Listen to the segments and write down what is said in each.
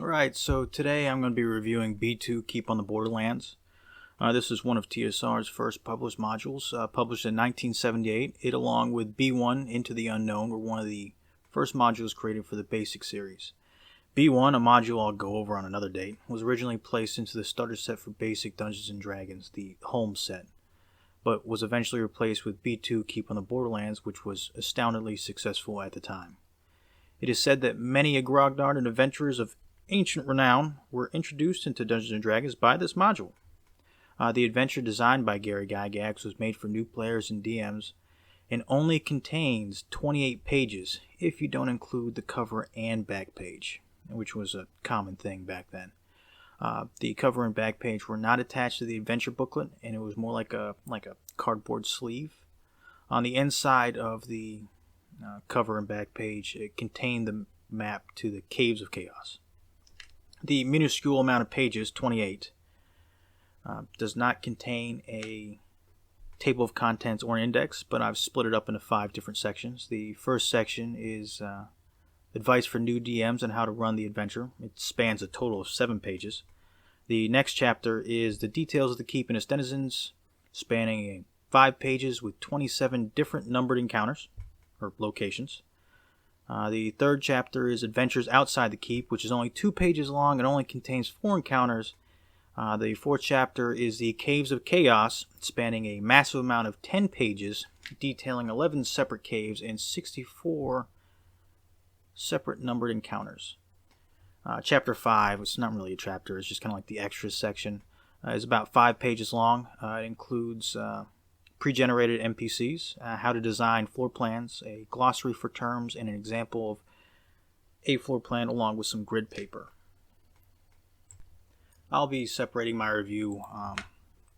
Alright, so today I'm going to be reviewing B2 Keep on the Borderlands. This is one of TSR's first published modules, published in 1978. It, along with B1 Into the Unknown, were one of the first modules created for the basic series. B1, a module I'll go over on another date, was originally placed into the starter set for basic Dungeons & Dragons, the home set, but was eventually replaced with B2 Keep on the Borderlands, which was astoundingly successful at the time. It is said that many grognard and adventurers of ancient renown were introduced into Dungeons & Dragons by this module. The adventure, designed by Gary Gygax, was made for new players and DMs and only contains 28 pages if you don't include the cover and back page, which was a common thing back then. The cover and back page were not attached to the adventure booklet, and it was more like a cardboard sleeve. On the inside of the cover and back page, it contained the map to the Caves of Chaos. The minuscule amount of pages, 28, does not contain a table of contents or an index, but I've split it up into 5 different sections. The first section is advice for new DMs on how to run the adventure. It spans a total of 7 pages. The next chapter is the details of the keep and its denizens, spanning 5 pages with 27 different numbered encounters, or locations. The third chapter is Adventures Outside the Keep, which is only 2 pages long and only contains 4 encounters. The fourth chapter is the Caves of Chaos, spanning a massive amount of 10 pages, detailing 11 separate caves and 64 separate numbered encounters. Chapter 5, it's not really a chapter, it's just kind of like the extras section, is about 5 pages long. It includes pre-generated NPCs, how to design floor plans, a glossary for terms, and an example of a floor plan along with some grid paper. I'll be separating my review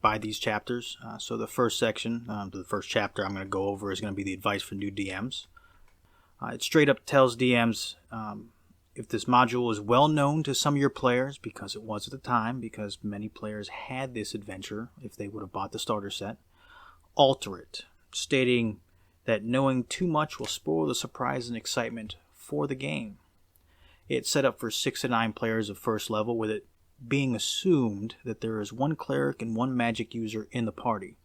by these chapters. So the first section, the first chapter I'm going to go over is going to be the advice for new DMs. It straight up tells DMs if this module is well known to some of your players, because it was at the time, because many players had this adventure if they would have bought the starter set, alter it, stating that knowing too much will spoil the surprise and excitement for the game. It's set up for 6 to 9 players of first level, with it being assumed that there is 1 cleric and 1 magic user in the party.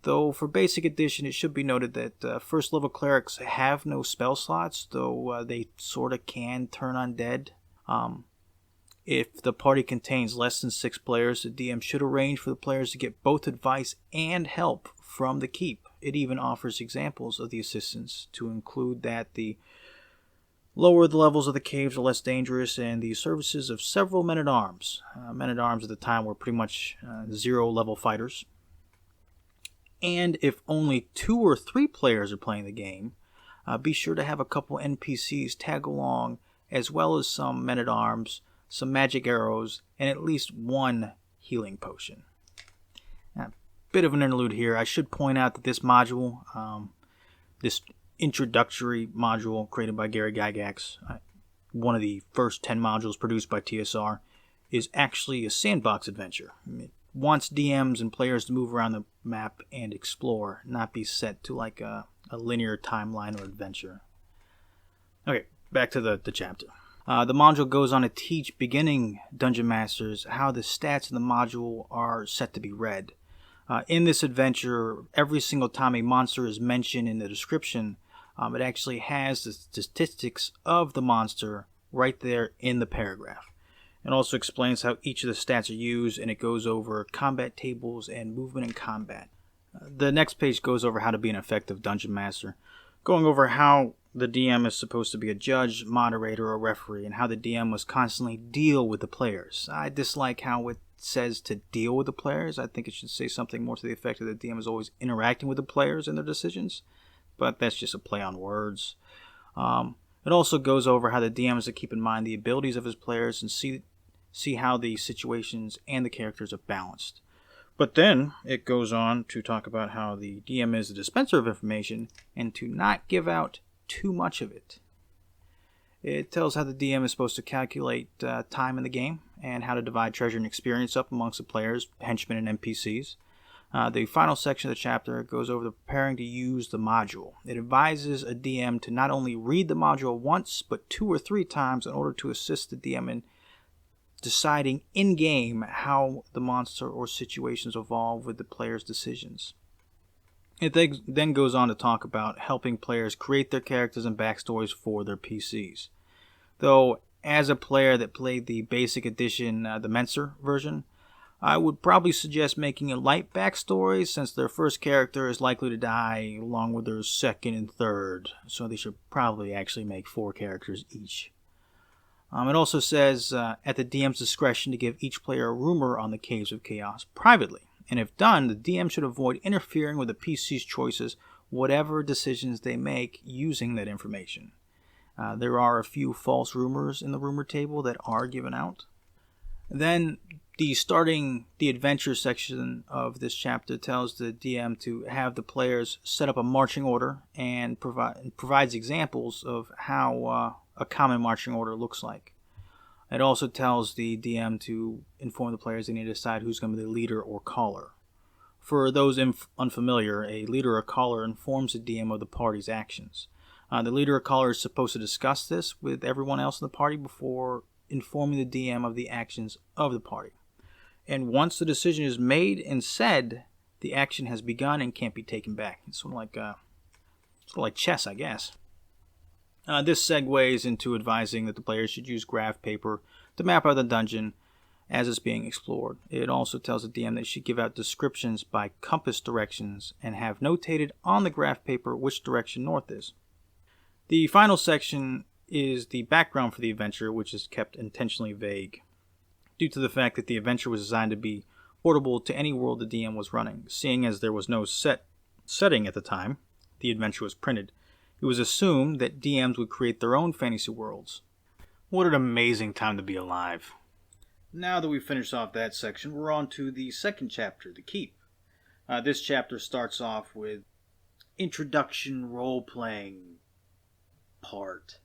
Though for basic edition, it should be noted that first level clerics have no spell slots, though they sorta can turn undead. If the party contains less than 6 players, the DM should arrange for the players to get both advice and help from the keep. It even offers examples of the assistance to include that the lower the levels of the caves are less dangerous, and the services of several men-at-arms. Men-at-arms at the time were pretty much 0-level fighters. And if only 2 or 3 players are playing the game, be sure to have a couple NPCs tag along, as well as some men-at-arms, some magic arrows, and at least 1 healing potion. Now, bit of an interlude here. I should point out that this module, this introductory module created by Gary Gygax, one of the first 10 modules produced by TSR, is actually a sandbox adventure. It wants DMs and players to move around the map and explore, not be set to like a linear timeline or adventure. Okay, back to the chapter. The module goes on to teach beginning dungeon masters how the stats in the module are set to be read. In this adventure, every single time a monster is mentioned in the description, it actually has the statistics of the monster right there in the paragraph. It also explains how each of the stats are used, and it goes over combat tables and movement in combat. The next page goes over how to be an effective dungeon master, going over how the DM is supposed to be a judge, moderator, or referee, and how the DM must constantly deal with the players. I dislike how it says to deal with the players. I think it should say something more to the effect that the DM is always interacting with the players and their decisions, but that's just a play on words. It also goes over how the DM is to keep in mind the abilities of his players and see how the situations and the characters are balanced. But then it goes on to talk about how the DM is the dispenser of information and to not give out too much of it. It tells how the DM is supposed to calculate time in the game and how to divide treasure and experience up amongst the players, henchmen, and NPCs. The final section of the chapter goes over the preparing to use the module. It advises a DM to not only read the module once, but 2 or 3 times in order to assist the DM in deciding in-game how the monster or situations evolve with the player's decisions. It then goes on to talk about helping players create their characters and backstories for their PCs. Though, as a player that played the basic edition, the Menser version, I would probably suggest making a light backstory since their first character is likely to die along with their second and third, so they should probably actually make 4 characters each. It also says at the DM's discretion to give each player a rumor on the Caves of Chaos privately, and if done, the DM should avoid interfering with the PC's choices, whatever decisions they make using that information. There are a few false rumors in the rumor table that are given out. Then, starting the adventure section of this chapter tells the DM to have the players set up a marching order and provides examples of how a common marching order looks like. It also tells the DM to inform the players they need to decide who's going to be the leader or caller. For those unfamiliar, a leader or caller informs the DM of the party's actions. The leader or caller is supposed to discuss this with everyone else in the party before informing the DM of the actions of the party. And once the decision is made and said, the action has begun and can't be taken back. It's sort of like chess, I guess. This segues into advising that the players should use graph paper to map out the dungeon as it's being explored. It also tells the DM they should give out descriptions by compass directions and have notated on the graph paper which direction north is. The final section is the background for the adventure, which is kept intentionally vague, due to the fact that the adventure was designed to be portable to any world the DM was running. Seeing as there was no setting at the time the adventure was printed, it was assumed that DMs would create their own fantasy worlds. What an amazing time to be alive. Now that we've finished off that section, we're on to the second chapter, The Keep. This chapter starts off with introduction role-playing part.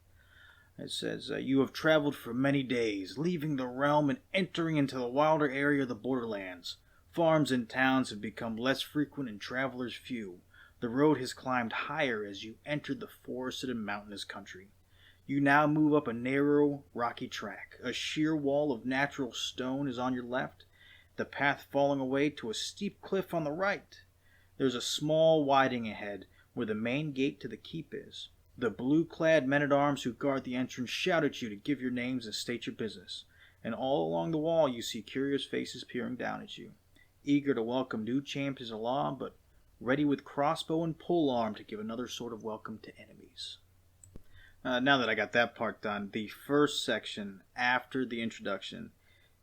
It says, you have traveled for many days, leaving the realm and entering into the wilder area of the Borderlands. Farms and towns have become less frequent and travelers few. The road has climbed higher as you entered the forested and mountainous country. You now move up a narrow, rocky track. A sheer wall of natural stone is on your left, the path falling away to a steep cliff on the right. There's a small widening ahead where the main gate to the keep is. The blue-clad men-at-arms who guard the entrance shout at you to give your names and state your business, and all along the wall you see curious faces peering down at you, eager to welcome new champions of law, but ready with crossbow and polearm to give another sort of welcome to enemies. Now that I got that part done, the first section after the introduction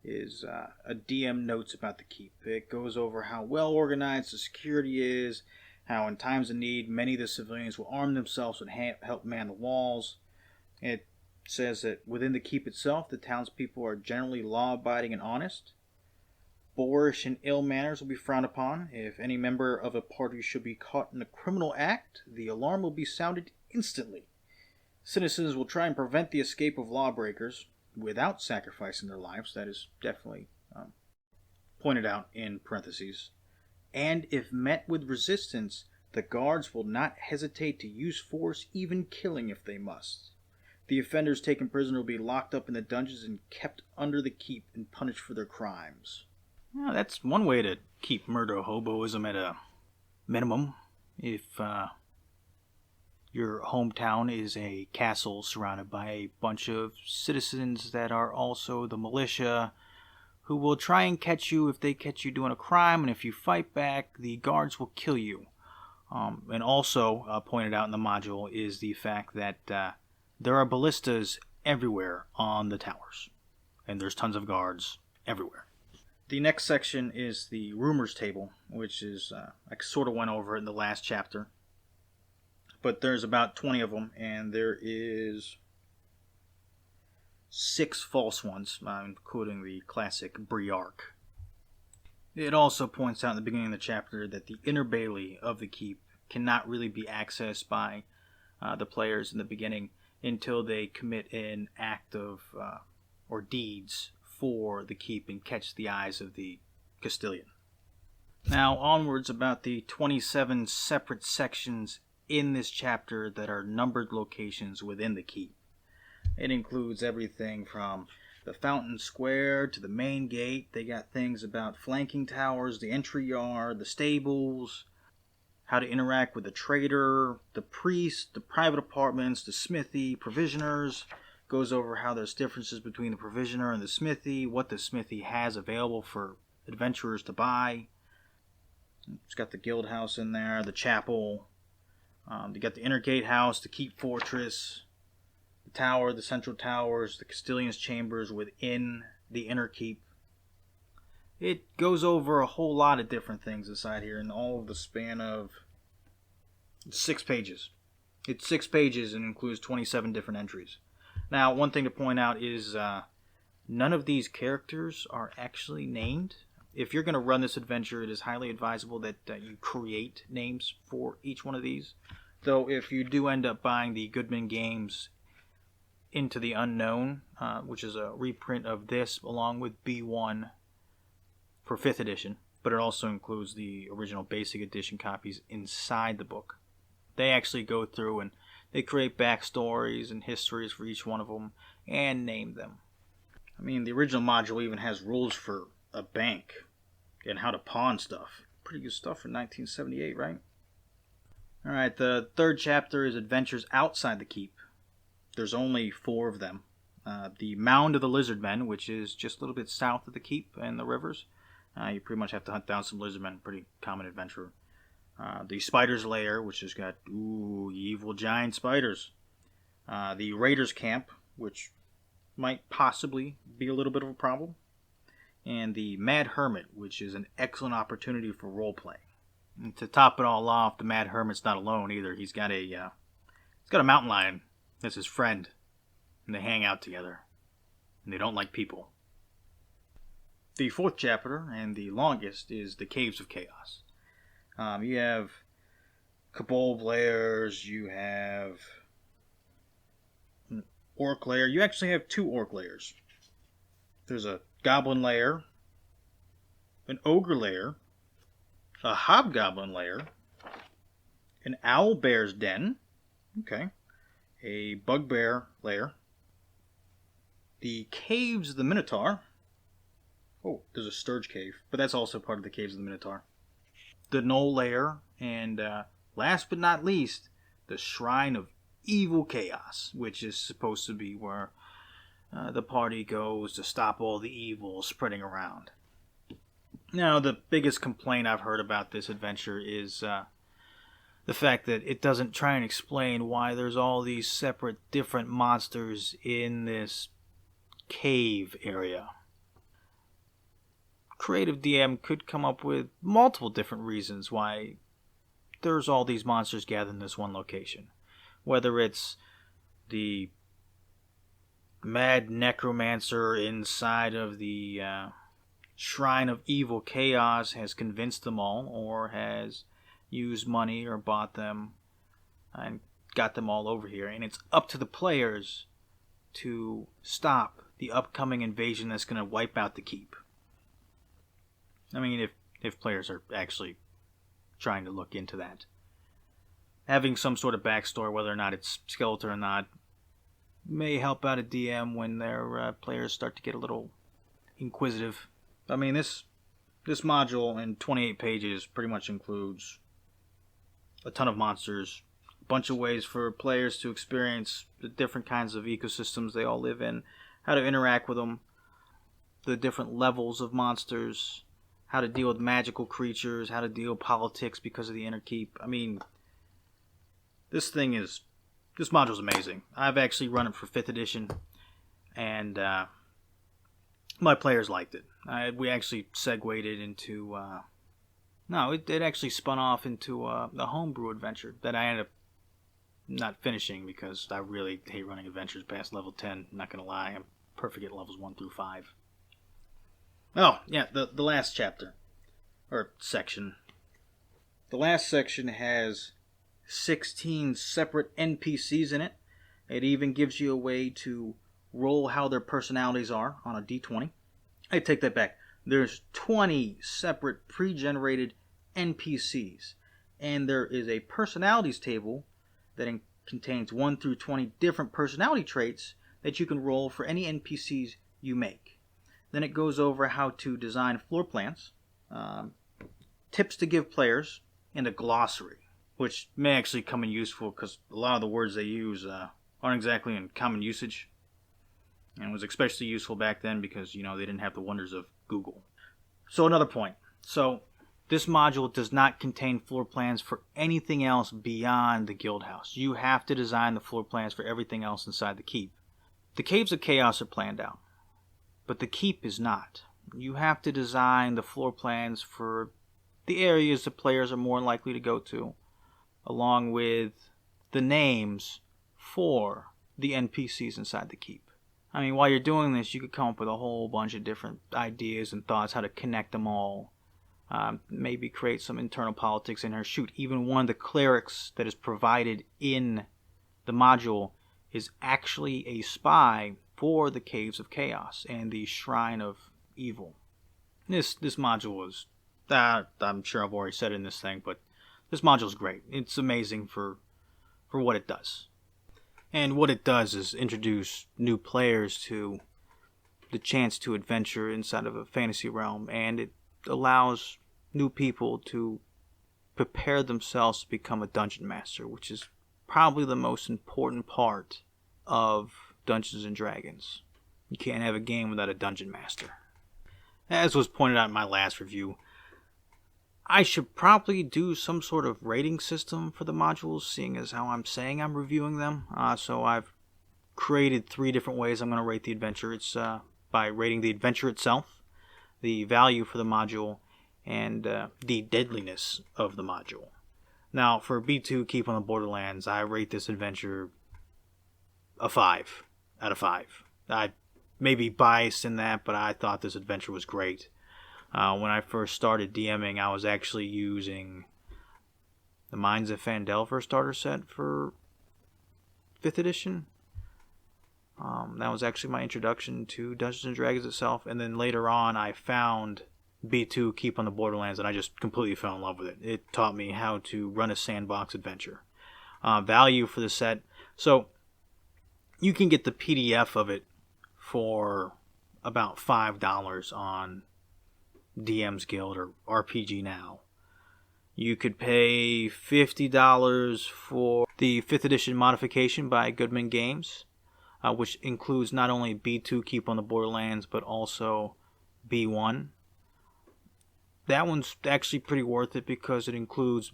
is a DM notes about the keep. It goes over how well organized the security is, how in times of need many of the civilians will arm themselves and help man the walls. It says that within the keep itself, the townspeople are generally law-abiding and honest. Boorish and ill manners will be frowned upon. If any member of a party should be caught in a criminal act, the alarm will be sounded instantly. Citizens will try and prevent the escape of lawbreakers without sacrificing their lives. That is definitely pointed out in parentheses. And if met with resistance, the guards will not hesitate to use force, even killing if they must. The offenders taken prisoner will be locked up in the dungeons and kept under the keep and punished for their crimes. Well, that's one way to keep murder-hoboism at a minimum. If your hometown is a castle surrounded by a bunch of citizens that are also the militia, who will try and catch you if they catch you doing a crime, and if you fight back, the guards will kill you. And also pointed out in the module is the fact that there are ballistas everywhere on the towers, and there's tons of guards everywhere. The next section is the rumors table, which is, I sort of went over it in the last chapter, but there's about 20 of them, and there is 6 false ones, including the classic Briarch. It also points out in the beginning of the chapter that the inner bailey of the keep cannot really be accessed by the players in the beginning until they commit an act of or deeds for the keep and catch the eyes of the Castilian. Now onwards about the 27 separate sections in this chapter that are numbered locations within the keep. It includes everything from the fountain square to the main gate. They got things about flanking towers, the entry yard, the stables, how to interact with the trader, the priest, the private apartments, the smithy, provisioners. Goes over how there's differences between the provisioner and the smithy, what the smithy has available for adventurers to buy. It's got the guild house in there, the chapel. You got the inner gatehouse, the keep fortress, the tower, the central towers, the Castellan's chambers within the inner keep. It goes over a whole lot of different things inside here in all of the span of 6 pages. It's 6 pages and includes 27 different entries. Now, one thing to point out is none of these characters are actually named. If you're going to run this adventure, it is highly advisable that you create names for each one of these. Though if you do end up buying the Goodman Games Into the Unknown, which is a reprint of this along with B1 for 5th edition, but it also includes the original basic edition copies inside the book. They actually go through and they create backstories and histories for each one of them and name them. I mean, the original module even has rules for a bank and how to pawn stuff. Pretty good stuff for 1978, right? Alright, the 3rd chapter is Adventures Outside the Keep. There's only 4 of them. The Mound of the Lizardmen, which is just a little bit south of the keep and the rivers. You pretty much have to hunt down some lizardmen, pretty common adventure. The Spider's Lair, which has got evil giant spiders. The Raiders Camp, which might possibly be a little bit of a problem. And the Mad Hermit, which is an excellent opportunity for role-playing. And to top it all off, the Mad Hermit's not alone either. He's got a mountain lion as his friend. And they hang out together. And they don't like people. The 4th chapter, and the longest, is the Caves of Chaos. You have Kobold lairs, you have an Orc lair. You actually have 2 Orc lairs. There's a Goblin lair, an Ogre lair, a Hobgoblin lair, an Owlbear's den, okay, a Bugbear lair, the Caves of the Minotaur. Oh, there's a Sturge cave, but that's also part of the Caves of the Minotaur. The Knoll lair, and last but not least, the Shrine of Evil Chaos, which is supposed to be where the party goes to stop all the evil spreading around. Now, the biggest complaint I've heard about this adventure is the fact that it doesn't try and explain why there's all these separate different monsters in this cave area. Creative DM could come up with multiple different reasons why there's all these monsters gathered in this one location. Whether it's the mad necromancer inside of the Shrine of Evil Chaos has convinced them all, or has used money or bought them and got them all over here. And it's up to the players to stop the upcoming invasion that's going to wipe out the keep. I mean, if players are actually trying to look into that. Having some sort of backstory, whether or not it's skeletal or not, may help out a DM when their players start to get a little inquisitive. I mean, this module in 28 pages pretty much includes a ton of monsters, a bunch of ways for players to experience the different kinds of ecosystems they all live in, how to interact with them, the different levels of monsters, how to deal with magical creatures, how to deal with politics because of the inner keep. I mean, this module's amazing. I've actually run it for 5th edition, and my players liked it. We actually segued it into... it actually spun off into a homebrew adventure that I ended up not finishing because I really hate running adventures past level 10. Not going to lie, I'm perfect at levels 1 through 5. Oh, yeah, the last chapter. Or section. The last section has 16 separate NPCs in it. It even gives you a way to roll how their personalities are on a d20. I take that back. There's 20 separate pre-generated NPCs. And there is a personalities table that contains 1 through 20 different personality traits that you can roll for any NPCs you make. Then it goes over how to design floor plans, tips to give players, and a glossary, which may actually come in useful because a lot of the words they use aren't exactly in common usage. And was especially useful back then because, they didn't have the wonders of Google. So another point. So this module does not contain floor plans for anything else beyond the guild house. You have to design the floor plans for everything else inside the keep. The Caves of Chaos are planned out, but the keep is not. You have to design the floor plans for the areas the players are more likely to go to, along with the names for the NPCs inside the keep. I mean, while you're doing this, you could come up with a whole bunch of different ideas and thoughts how to connect them all. Maybe create some internal politics in her. Shoot, even one of the clerics that is provided in the module is actually a spy for the Caves of Chaos and the Shrine of Evil. This module is, I'm sure I've already said it in this thing, but this module is great. It's amazing for what it does. And what it does is introduce new players to the chance to adventure inside of a fantasy realm, and it allows new people to prepare themselves to become a dungeon master, which is probably the most important part of Dungeons and Dragons. You can't have a game without a dungeon master. As was pointed out in my last review, I should probably do some sort of rating system for the modules, seeing as how I'm saying I'm reviewing them. So I've created 3 different ways I'm going to rate the adventure. It's by rating the adventure itself, the value for the module, and the deadliness of the module. Now, for B2 Keep on the Borderlands, I rate this adventure a 5 out of 5. I may be biased in that, but I thought this adventure was great. When I first started DMing, I was actually using the Mines of Phandelver starter set for 5th edition. That was actually my introduction to Dungeons and Dragons itself, and then later on I found B2 Keep on the Borderlands, and I just completely fell in love with it. It taught me how to run a sandbox adventure. Value for the set. So you can get the PDF of it for about $5 on DM's Guild or RPG Now. You could pay $50 for the 5th edition modification by Goodman Games, which includes not only B2 Keep on the Borderlands, but also B1. That one's actually pretty worth it because it includes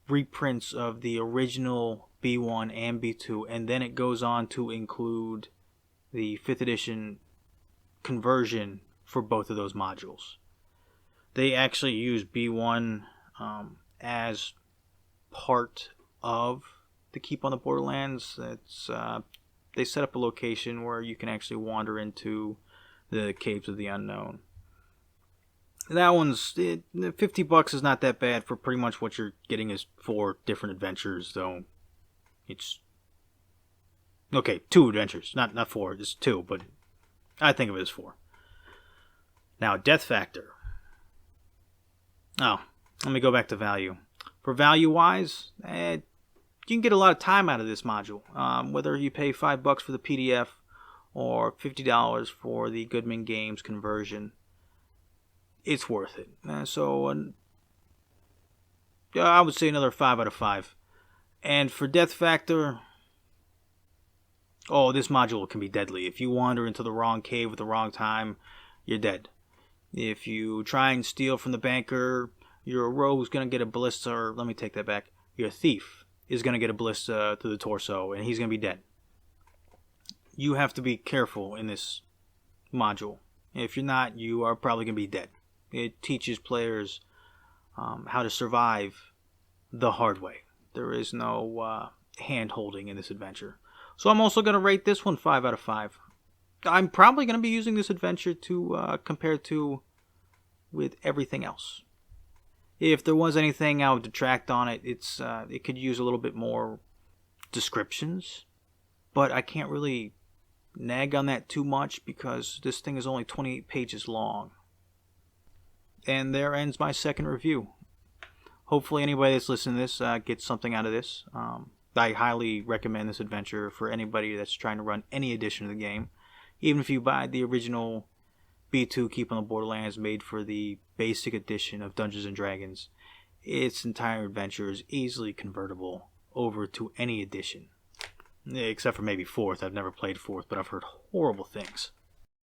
reprints of the original B1 and B2, and then it goes on to include the 5th edition conversion for both of those modules. They actually use B1 as part of the Keep on the Borderlands. They set up a location where you can actually wander into the Caves of the Unknown. That one's $50 is not that bad for pretty much what you're getting is 4 different adventures, though. It's okay, 2 adventures, not 4, just 2, but I think of it as 4. Now, death factor. Oh, let me go back to value. For value-wise, you can get a lot of time out of this module. Whether you pay $5 for the PDF or $50 for the Goodman Games conversion, it's worth it. I would say another 5 out of 5. And for death factor, this module can be deadly. If you wander into the wrong cave at the wrong time, you're dead. If you try and steal from the banker, your rogue's going to get a ballista, or let me take that back. Your thief is going to get a ballista to the torso, and he's going to be dead. You have to be careful in this module. If you're not, you are probably going to be dead. It teaches players how to survive the hard way. There is no hand-holding in this adventure. So I'm also going to rate this one 5 out of 5. I'm probably going to be using this adventure to compare to with everything else. If there was anything I would detract on it, it could use a little bit more descriptions, but I can't really nag on that too much because this thing is only 28 pages long. And there ends my second review. Hopefully anybody that's listening to this gets something out of this. I highly recommend this adventure for anybody that's trying to run any edition of the game. Even if you buy the original B2 Keep on the Borderlands made for the basic edition of Dungeons & Dragons, its entire adventure is easily convertible over to any edition. Except for maybe 4th. I've never played 4th, but I've heard horrible things.